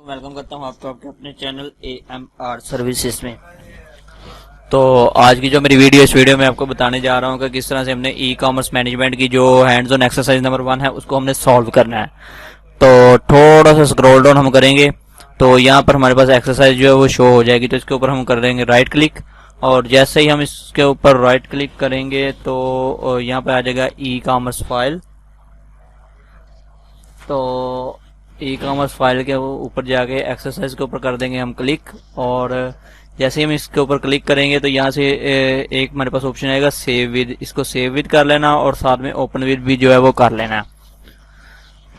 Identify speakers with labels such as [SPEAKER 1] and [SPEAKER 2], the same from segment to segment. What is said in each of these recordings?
[SPEAKER 1] Welcome करता हूं आपको आपके अपने चैनल AMR सर्विसेज में। तो आज की जो मेरी वीडियो, इस वीडियो में आपको बताने जा रहा हूं कि किस तरह से हमने ई कॉमर्स मैनेजमेंट की जो हैंड्स ऑन एक्सरसाइज नंबर 1 है उसको हमने सॉल्व करना है। तो थोड़ा सा स्क्रॉल डाउन हम करेंगे तो यहाँ पर हमारे पास एक्सरसाइज जो है वो शो हो जाएगी। तो इसके ऊपर हम कर देंगे राइट क्लिक, और जैसे ही हम इसके ऊपर राइट क्लिक करेंगे तो यहाँ पर आ जाएगा ई कॉमर्स फाइल। तो ई कॉमर्स फाइल के ऊपर जाके एक्सरसाइज के ऊपर कर देंगे हम क्लिक, और जैसे ही हम इसके ऊपर क्लिक करेंगे तो यहाँ से एक हमारे पास ऑप्शन आएगा सेव विद। इसको सेव विद कर लेना और साथ में ओपन विद भी जो है वो कर लेना।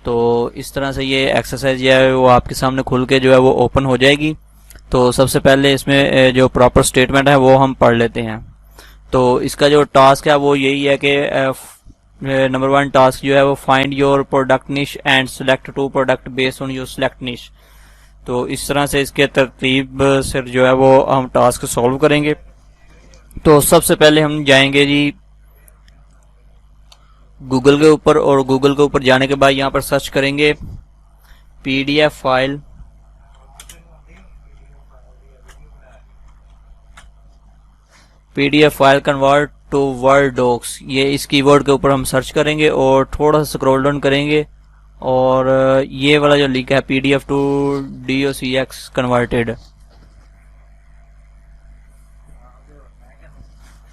[SPEAKER 1] तो इस तरह से ये एक्सरसाइज जो है वो आपके सामने खुल के जो है वो ओपन हो जाएगी। तो सबसे पहले इसमें जो प्रॉपर स्टेटमेंट है वो हम पढ़ लेते हैं। तो इसका जो टास्क है वो यही है कि नंबर 1 टास्क जो है वो फाइंड योर प्रोडक्ट निश and select 2 product based on your select निश। तो इस तरह से इसके तरतीब से जो है वो हम टास्क सॉल्व करेंगे। तो सबसे पहले हम जाएंगे जी गूगल के ऊपर, और गूगल के ऊपर जाने के बाद यहाँ पर सर्च करेंगे PDF file convert to word docs. ये इस कीवर्ड के ऊपर हम सर्च करेंगे और थोड़ा सा स्क्रॉल डाउन करेंगे, और ये वाला जो लिंक है PDF टू DOCX कन्वर्टेड,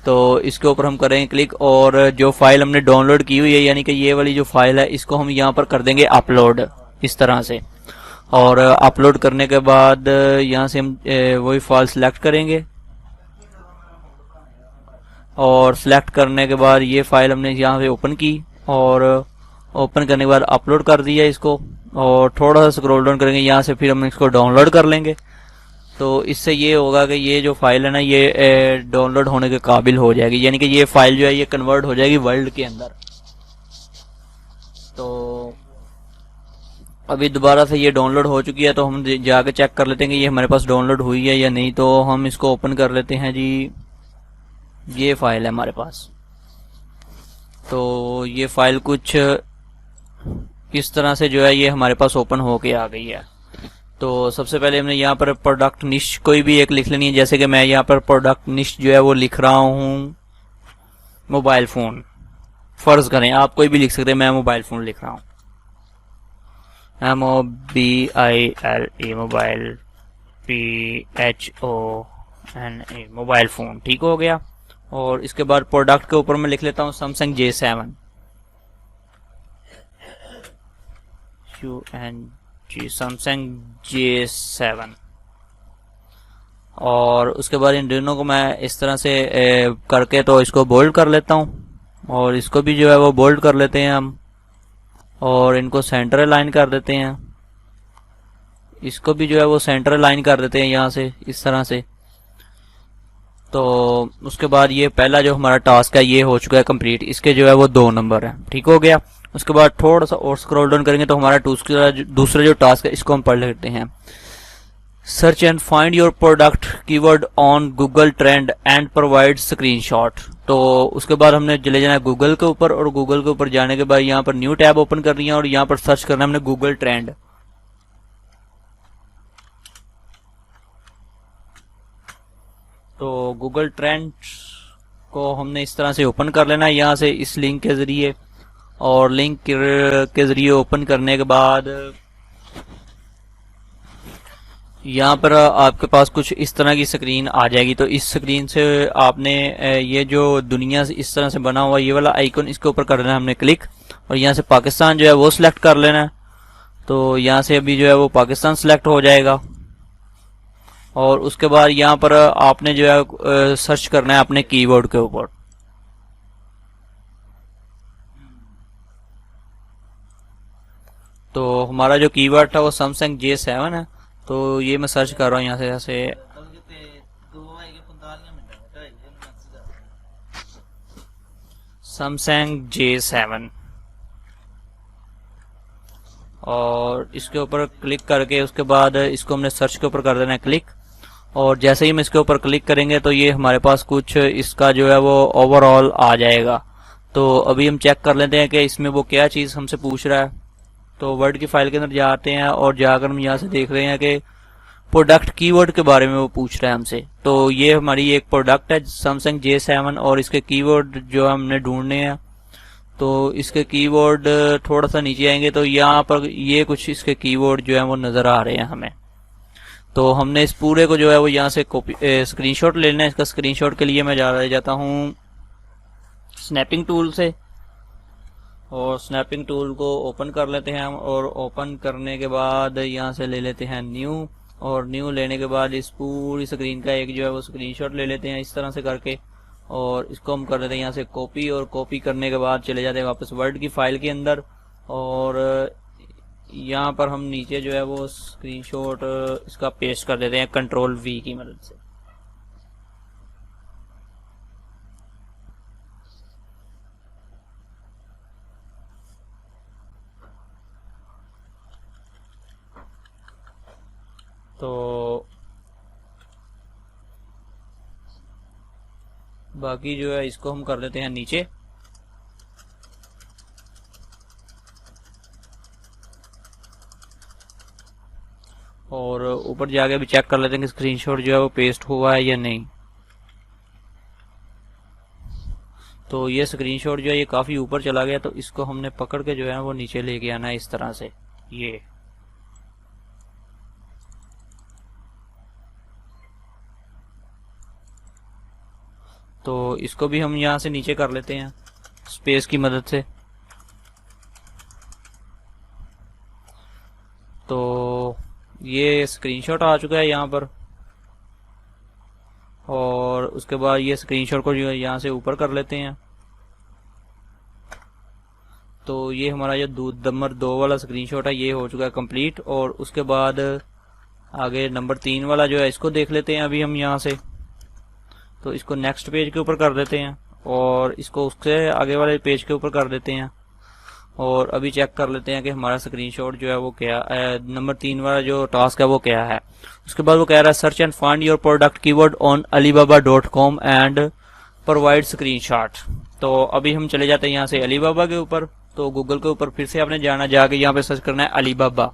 [SPEAKER 1] तो इसके ऊपर हम करेंगे क्लिक। और जो फाइल हमने डाउनलोड की हुई है, यानी कि ये वाली जो फाइल है, इसको हम यहाँ पर कर देंगे अपलोड इस तरह से। और अपलोड करने के बाद यहाँ से हम वही फाइल सिलेक्ट करेंगे, और सिलेक्ट करने के बाद ये फाइल हमने यहाँ से ओपन की, और ओपन करने के बाद अपलोड कर दिया इसको, और थोड़ा सा स्क्रॉल डाउन करेंगे यहाँ से, फिर हम इसको डाउनलोड कर लेंगे। तो इससे ये होगा कि ये जो फाइल है ना ये डाउनलोड होने के काबिल हो जाएगी, यानी कि ये फाइल जो है ये कन्वर्ट हो जाएगी वर्ल्ड के अंदर। तो अभी दोबारा से ये डाउनलोड हो चुकी है, तो हम जाके चेक कर लेते हैं कि ये हमारे पास डाउनलोड हुई है या नहीं। तो हम इसको ओपन कर लेते हैं जी, ये फाइल है हमारे पास। तो ये फाइल कुछ इस तरह से जो है ये हमारे पास ओपन होके आ गई है। तो सबसे पहले हमने यहाँ पर प्रोडक्ट निश कोई भी एक लिख लेनी है, जैसे कि मैं यहाँ पर प्रोडक्ट निश जो है वो लिख रहा हूँ मोबाइल फोन। फर्ज करें आप कोई भी लिख सकते हैं, मैं मोबाइल फोन लिख रहा हूँ, MOBILE mobile PHONE mobile phone. ठीक हो गया। और इसके बाद प्रोडक्ट के ऊपर मैं लिख लेता हूँ सैमसंग J7 सैमसंग J7। और उसके बाद इन दोनों को मैं इस तरह से करके तो इसको बोल्ड कर लेता हूँ, और इसको भी जो है वो बोल्ड कर लेते हैं हम, और इनको सेंटर लाइन कर देते हैं, इसको भी जो है वो सेंटर लाइन कर देते हैं यहाँ से इस तरह से। तो उसके बाद ये पहला जो हमारा टास्क है ये हो चुका है कंप्लीट, इसके जो है वो 2 नंबर है। ठीक हो गया। उसके बाद थोड़ा सा और स्क्रॉल डाउन करेंगे तो हमारा दूसरा जो टास्क है इसको हम पढ़ लेते हैं। Search and find your product keyword on Google trend and provide screenshot. तो उसके बाद हमने चले जाना है गूगल के ऊपर, और गूगल के ऊपर जाने के बाद यहाँ पर न्यू टैब ओपन करनी है, और यहाँ पर सर्च करना है हमने गूगल ट्रेंड। तो गूगल ट्रेंड को हमने इस तरह से ओपन कर लेना है यहाँ से इस लिंक के जरिए, और लिंक के जरिए ओपन करने के बाद यहाँ पर आपके पास कुछ इस तरह की स्क्रीन आ जाएगी। तो इस स्क्रीन से आपने ये जो दुनिया से इस तरह से बना हुआ ये वाला आइकन, इसके ऊपर कर लेना है हमने क्लिक, और यहाँ से पाकिस्तान जो है वो सिलेक्ट कर लेना है। तो यहाँ से अभी जो है वो पाकिस्तान सिलेक्ट हो जाएगा। और उसके बाद यहाँ पर आपने जो है सर्च करना है अपने कीवर्ड के ऊपर। तो हमारा जो कीवर्ड था वो सैमसंग J7 है। तो ये मैं सर्च कर रहा हूँ यहाँ से, जैसे सैमसंग J7, और इसके ऊपर क्लिक करके उसके बाद इसको हमने सर्च के ऊपर कर देना है क्लिक। और जैसे ही हम इसके ऊपर क्लिक करेंगे तो ये हमारे पास कुछ इसका जो है वो ओवरऑल आ जाएगा। तो अभी हम चेक कर लेते हैं कि इसमें वो क्या चीज़ हमसे पूछ रहा है। तो वर्ड की फाइल के अंदर जाते हैं और जाकर हम यहाँ से देख रहे हैं कि प्रोडक्ट कीवर्ड के बारे में वो पूछ रहा है हमसे। तो ये हमारी एक प्रोडक्ट है सैमसंग J7 और इसके कीवर्ड जो हमने ढूंढने हैं। तो इसके कीवर्ड थोड़ा सा नीचे आएंगे तो यहाँ पर ये कुछ इसके कीवर्ड जो है वो नजर आ रहे हैं हमें। तो हमने इस पूरे को जो है वो यहाँ से कॉपी स्क्रीनशॉट ले लेना है। इसका स्क्रीनशॉट के लिए मैं जाता हूँ स्नैपिंग टूल से, और स्नैपिंग टूल को ओपन कर लेते हैं हम। और ओपन करने के बाद यहाँ से ले लेते हैं न्यू, और न्यू लेने के बाद इस पूरी स्क्रीन का एक जो है वो स्क्रीनशॉट ले लेते हैं इस तरह से करके, और इसको हम कर लेते हैं यहाँ से कॉपी। और कॉपी करने के बाद चले जाते हैं वापस वर्ड की फाइल के अंदर, और यहाँ पर हम नीचे जो है वो स्क्रीनशॉट इसका पेस्ट कर देते हैं Ctrl+V की मदद से। तो बाकी जो है इसको हम कर देते हैं नीचे, और ऊपर जाके भी चेक कर लेते हैं कि स्क्रीनशॉट जो है वो पेस्ट हुआ है या नहीं। तो ये स्क्रीनशॉट जो है ये काफी ऊपर चला गया, तो इसको हमने पकड़ के जो है वो नीचे लेके आना है इस तरह से। ये तो इसको भी हम यहाँ से नीचे कर लेते हैं स्पेस की मदद से। तो ये स्क्रीनशॉट आ चुका है यहाँ पर, और उसके बाद ये स्क्रीनशॉट को जो है यहाँ से ऊपर कर लेते हैं। तो ये हमारा जो नंबर 2 वाला स्क्रीनशॉट है ये हो चुका है कंप्लीट। और उसके बाद आगे नंबर 3 वाला जो है इसको देख लेते हैं अभी हम यहाँ से। तो इसको नेक्स्ट पेज के ऊपर कर देते हैं, और इसको उससे आगे वाले पेज के ऊपर कर देते हैं। और अभी चेक कर लेते हैं कि हमारा स्क्रीनशॉट जो है वो क्या नंबर 3 वाला जो टास्क है वो क्या है। उसके बाद वो कह रहा है search and find your product keyword on alibaba.com and provide screenshot. तो अभी हम चले जाते हैं यहाँ से अलीबाबा के ऊपर। तो गूगल के ऊपर फिर से आपने जाना, जाके यहाँ पे सर्च करना है अलीबाबा।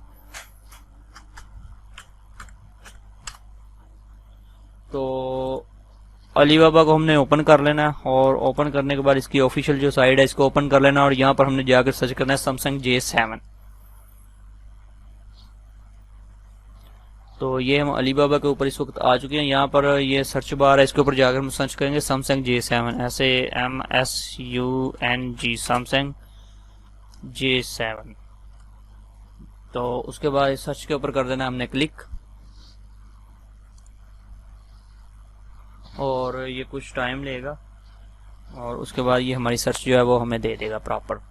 [SPEAKER 1] तो अलीबाबा को हमने ओपन कर लेना है, और ओपन करने के बाद इसकी ऑफिशियल जो साइट है इसको ओपन कर लेना, और यहाँ पर हमने जाकर सर्च करना है सैमसंग J7। तो ये हम अलीबाबा के ऊपर इस वक्त आ चुके हैं। यहाँ पर ये सर्च बार है, इसके ऊपर जाकर हम सर्च करेंगे सैमसंग J7, ऐसे MSUNG सैमसंग J7। तो उसके बाद इस सर्च के ऊपर कर देना हमने क्लिक, और ये कुछ टाइम लेगा, और उसके बाद ये हमारी सर्च जो है वो हमें दे देगा प्रॉपर।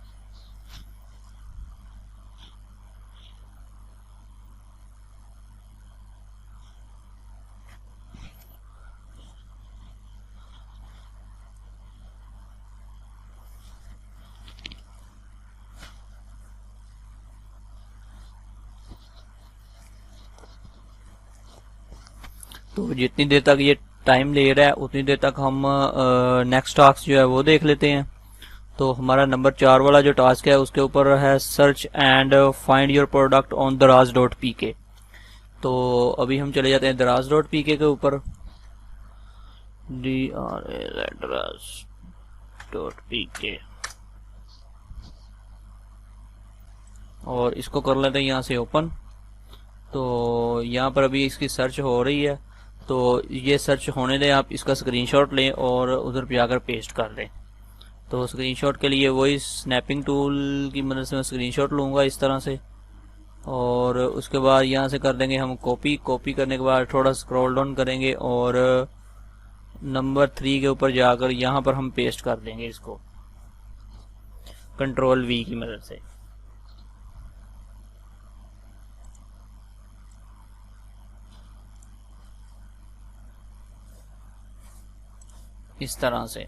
[SPEAKER 1] तो जितनी देर तक ये टाइम ले रहा है उतनी देर तक हम नेक्स्ट टास्क जो है वो देख लेते हैं। तो हमारा नंबर 4 वाला जो टास्क है उसके ऊपर है search and find your product on दराज.pk। तो अभी हम चले जाते हैं दराज.pk के ऊपर, draz.pk, और इसको कर लेते हैं यहाँ से ओपन। तो यहाँ पर अभी इसकी सर्च हो रही है, तो ये सर्च होने दें, आप इसका स्क्रीनशॉट लें और उधर पे जाकर पेस्ट कर दें। तो स्क्रीनशॉट के लिए वही स्नैपिंग टूल की मदद से मैं स्क्रीनशॉट लूँगा इस तरह से, और उसके बाद यहाँ से कर देंगे हम कॉपी। कॉपी करने के बाद थोड़ा स्क्रॉल डाउन करेंगे और नंबर 3 के ऊपर जाकर यहाँ पर हम पेस्ट कर देंगे इसको Ctrl+V की मदद से। इस तरह से।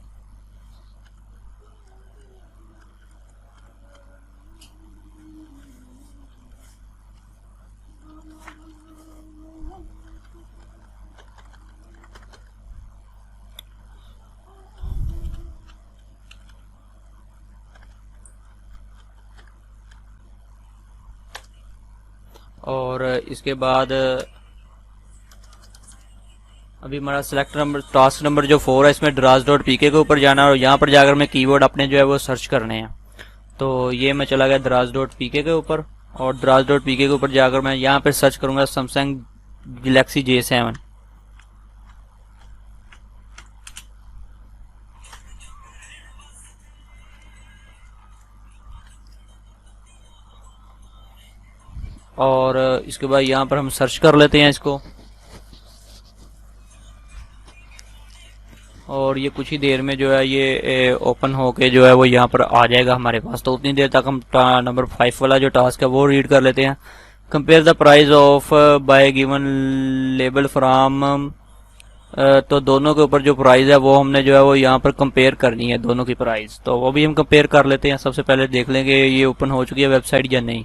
[SPEAKER 1] और इसके बाद अभी हमारा सिलेक्ट नंबर टास्क नंबर जो 4 है, इसमें dras.pk के ऊपर जाना है और यहाँ पर जाकर मैं कीवर्ड अपने जो है वो सर्च करने हैं। तो ये मैं चला गया dras.pk के ऊपर और dras.pk के ऊपर जाकर मैं यहाँ पर सर्च करूँगा सैमसंग गैलेक्सी J7। और इसके बाद यहाँ पर हम सर्च कर लेते हैं इसको और ये कुछ ही देर में जो है ये ओपन होके जो है वो यहाँ पर आ जाएगा हमारे पास। तो उतनी देर तक हम नंबर 5 वाला जो टास्क है वो रीड कर लेते हैं। Compare the price of bye given label from, तो दोनों के ऊपर जो प्राइस है वो हमने जो है वो यहाँ पर कंपेयर करनी है, दोनों की प्राइस। तो वो भी हम कंपेयर कर लेते हैं। सबसे पहले देख लेंगे ये ओपन हो चुकी है वेबसाइट या नहीं।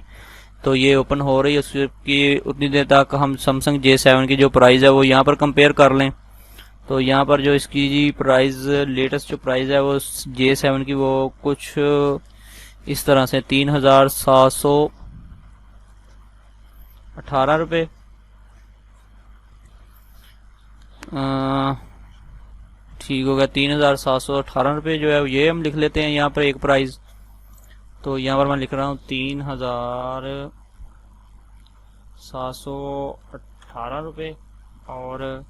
[SPEAKER 1] तो ये ओपन हो रही है, उसकी उतनी देर तक हम सैमसंग J7 की जो प्राइस है वो यहाँ पर कंपेयर कर लें। तो यहाँ पर जो इसकी जी प्राइस, लेटेस्ट जो प्राइस है वो J7 की वो कुछ इस तरह से 3,718 रुपये, ठीक हो गया 3,718 रुपये जो है ये हम लिख लेते हैं यहाँ पर एक प्राइस। तो यहाँ पर मैं लिख रहा हूँ 3,718 रुपये और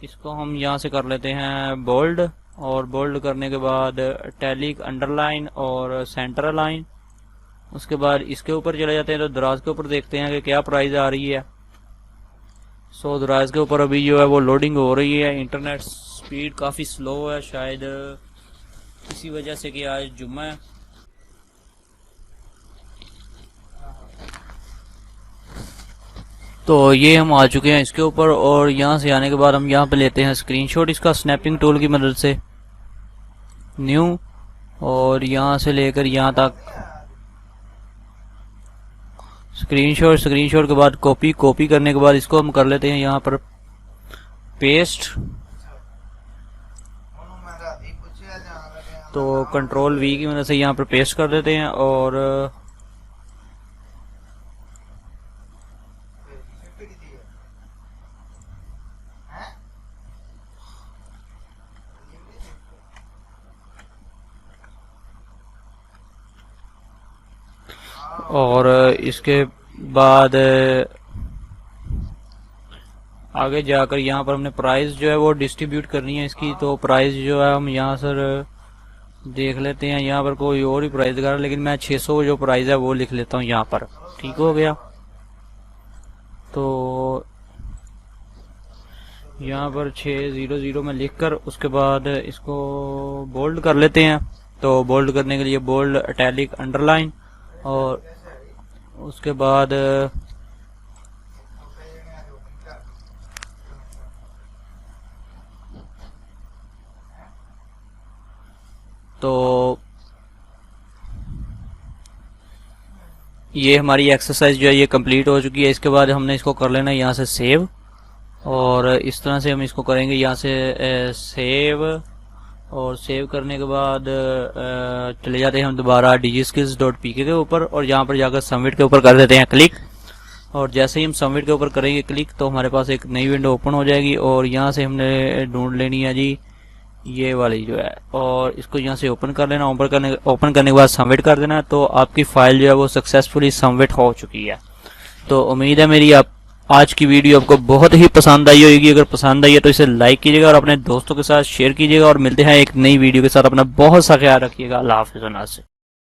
[SPEAKER 1] इसको हम यहाँ से कर लेते हैं बोल्ड और बोल्ड करने के बाद इटैलिक, अंडरलाइन और सेंटर अलाइन। उसके बाद इसके ऊपर चले जाते हैं तो दराज के ऊपर देखते हैं कि क्या प्राइस आ रही है। सो दराज के ऊपर अभी जो है वो लोडिंग हो रही है। इंटरनेट स्पीड काफ़ी स्लो है, शायद इसी वजह से कि आज जुम्मा है। तो ये हम आ चुके हैं इसके ऊपर और यहाँ से आने के बाद हम यहाँ पे लेते हैं स्क्रीनशॉट इसका स्नैपिंग टूल की मदद से, न्यू, और यहाँ से लेकर यहाँ तक स्क्रीनशॉट के बाद कॉपी करने के बाद इसको हम कर लेते हैं यहाँ पर पेस्ट। तो कंट्रोल V की मदद से यहाँ पर पेस्ट कर देते हैं और इसके बाद आगे जाकर यहाँ पर हमने प्राइस जो है वो डिस्ट्रीब्यूट करनी है इसकी। तो प्राइस जो है हम यहाँ सर देख लेते हैं, यहाँ पर कोई और ही प्राइस कर, लेकिन मैं 600 जो प्राइस है वो लिख लेता हूँ यहाँ पर। ठीक हो गया। तो यहाँ पर 600 में लिखकर उसके बाद इसको बोल्ड कर लेते हैं। तो बोल्ड करने के लिए बोल्ड, इटैलिक, अंडरलाइन और उसके बाद तो ये हमारी एक्सरसाइज जो है ये कंप्लीट हो चुकी है। इसके बाद हमने इसको कर लेना है यहाँ से सेव और इस तरह से हम इसको करेंगे यहाँ से सेव। और सेव करने के बाद चले जाते हैं हम दोबारा digiskills.pk के ऊपर और यहाँ पर जाकर सबमिट के ऊपर कर देते हैं क्लिक। और जैसे ही हम सबमिट के ऊपर करेंगे क्लिक तो हमारे पास एक नई विंडो ओपन हो जाएगी और यहाँ से हमने ढूंढ लेनी है जी ये वाली जो है और इसको यहाँ से ओपन कर लेना। ओपन करने के बाद सबमिट कर देना। तो आपकी फाइल जो है वो सक्सेसफुली सबमिट हो चुकी है। तो उम्मीद है मेरी आज की वीडियो आपको बहुत ही पसंद आई होगी। अगर पसंद आई है तो इसे लाइक कीजिएगा और अपने दोस्तों के साथ शेयर कीजिएगा और मिलते हैं एक नई वीडियो के साथ। अपना बहुत सा ख्याल रखिएगा। अल्लाह हाफ़िज़।